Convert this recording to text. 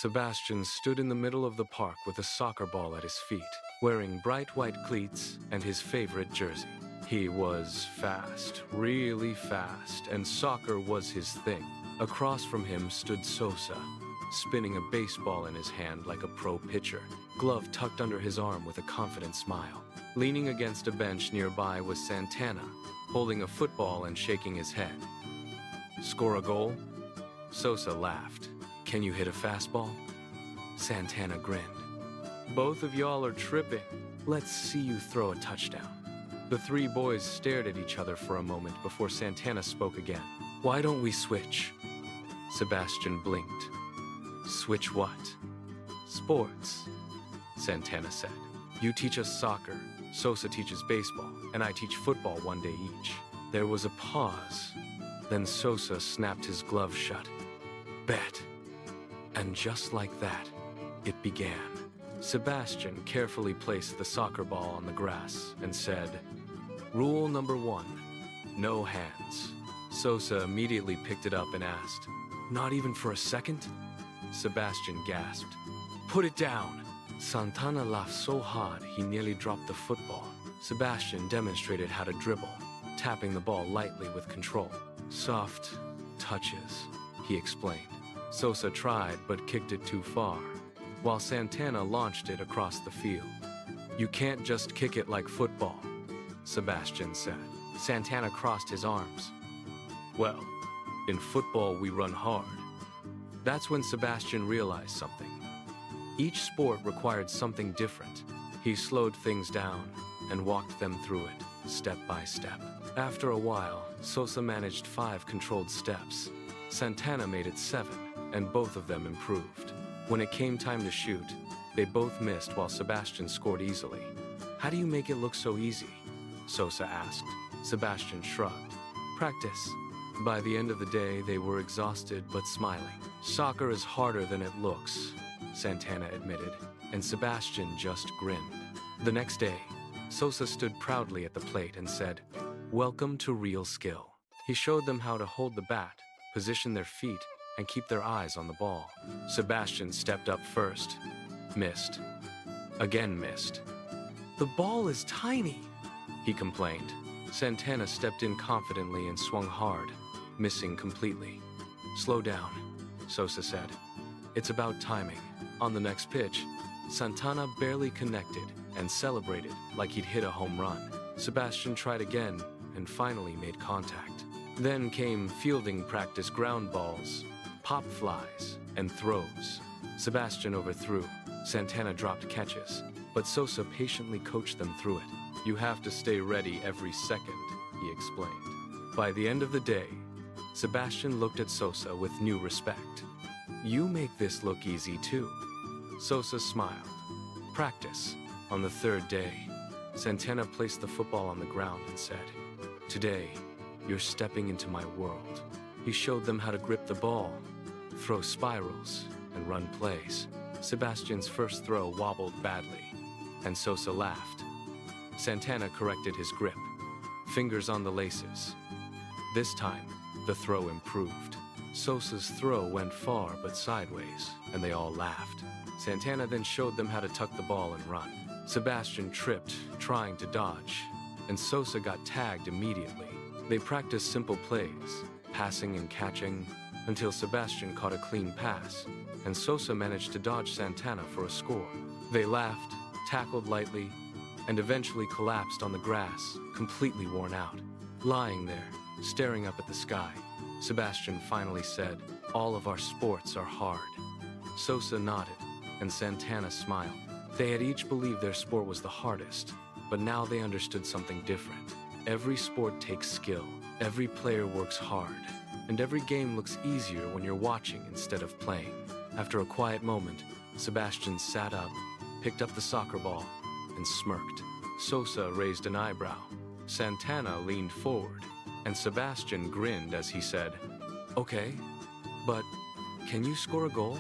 Sebastian stood in the middle of the park with a soccer ball at his feet, wearing bright white cleats and his favorite jersey. He was fast, really fast, and soccer was his thing. Across from him stood Sosa, spinning a baseball in his hand like a pro pitcher, glove tucked under his arm with a confident smile. Leaning against a bench nearby was Santana, holding a football and shaking his head. "Score a goal?" Sosa laughed. "Can you hit a fastball?" Santana grinned. "Both of y'all are tripping. Let's see you throw a touchdown." The three boys stared at each other for a moment before Santana spoke again. "Why don't we switch?" Sebastian blinked. "Switch what?" "Sports," Santana said. "You teach us soccer, Sosa teaches baseball, and I teach football one day each." There was a pause. Then Sosa snapped his glove shut. "Bet." And just like that, it began. Sebastian carefully placed the soccer ball on the grass and said, "Rule number 1, no hands." Sosa immediately picked it up and asked, "Not even for a second?" Sebastian gasped, "Put it down!" Santana laughed so hard he nearly dropped the football. Sebastian demonstrated how to dribble, tapping the ball lightly with control. "Soft touches," he explained. Sosa tried but kicked it too far, while Santana launched it across the field. "You can't just kick it like football," Sebastian said. Santana crossed his arms. "Well, in football we run hard." That's when Sebastian realized something. Each sport required something different. He slowed things down and walked them through it, step by step. After a while, Sosa managed 5 controlled steps. Santana made it 7, and both of them improved. When it came time to shoot, they both missed while Sebastian scored easily. "How do you make it look so easy?" Sosa asked. Sebastian shrugged. "Practice." By the end of the day, they were exhausted but smiling. "Soccer is harder than it looks," Santana admitted, and Sebastian just grinned. The next day, Sosa stood proudly at the plate and said, "Welcome to real skill." He showed them how to hold the bat, position their feet, and keep their eyes on the ball. Sebastian stepped up first. Missed. Again missed. "The ball is tiny," he complained. Santana stepped in confidently and swung hard, missing completely. "Slow down," Sosa said. "It's about timing." On the next pitch, Santana barely connected and celebrated like he'd hit a home run. Sebastian tried again and finally made contact. Then came fielding practice ground balls, pop flies, and throws. Sebastian overthrew. Santana dropped catches, but Sosa patiently coached them through it. "You have to stay ready every second," he explained. By the end of the day, Sebastian looked at Sosa with new respect. "You make this look easy too." Sosa smiled. Practice. On the 3rd day, Santana placed the football on the ground and said, "Today, you're stepping into my world." He showed them how to grip the ball, throw spirals, and run plays. Sebastian's first throw wobbled badly, and Sosa laughed. Santana corrected his grip, fingers on the laces. This time, the throw improved. Sosa's throw went far but sideways, and they all laughed. Santana then showed them how to tuck the ball and run. Sebastian tripped, trying to dodge, and Sosa got tagged immediately. They practiced simple plays, passing and catching, until Sebastian caught a clean pass, and Sosa managed to dodge Santana for a score. They laughed, tackled lightly, and eventually collapsed on the grass, completely worn out. Lying there, staring up at the sky, Sebastian finally said, "All of our sports are hard." Sosa nodded, and Santana smiled. They had each believed their sport was the hardest, but now they understood something different. Every sport takes skill, every player works hard, and every game looks easier when you're watching instead of playing. After a quiet moment, Sebastian sat up, picked up the soccer ball, and smirked. Sosa raised an eyebrow. Santana leaned forward, and Sebastian grinned as he said, "Okay, but can you score a goal?"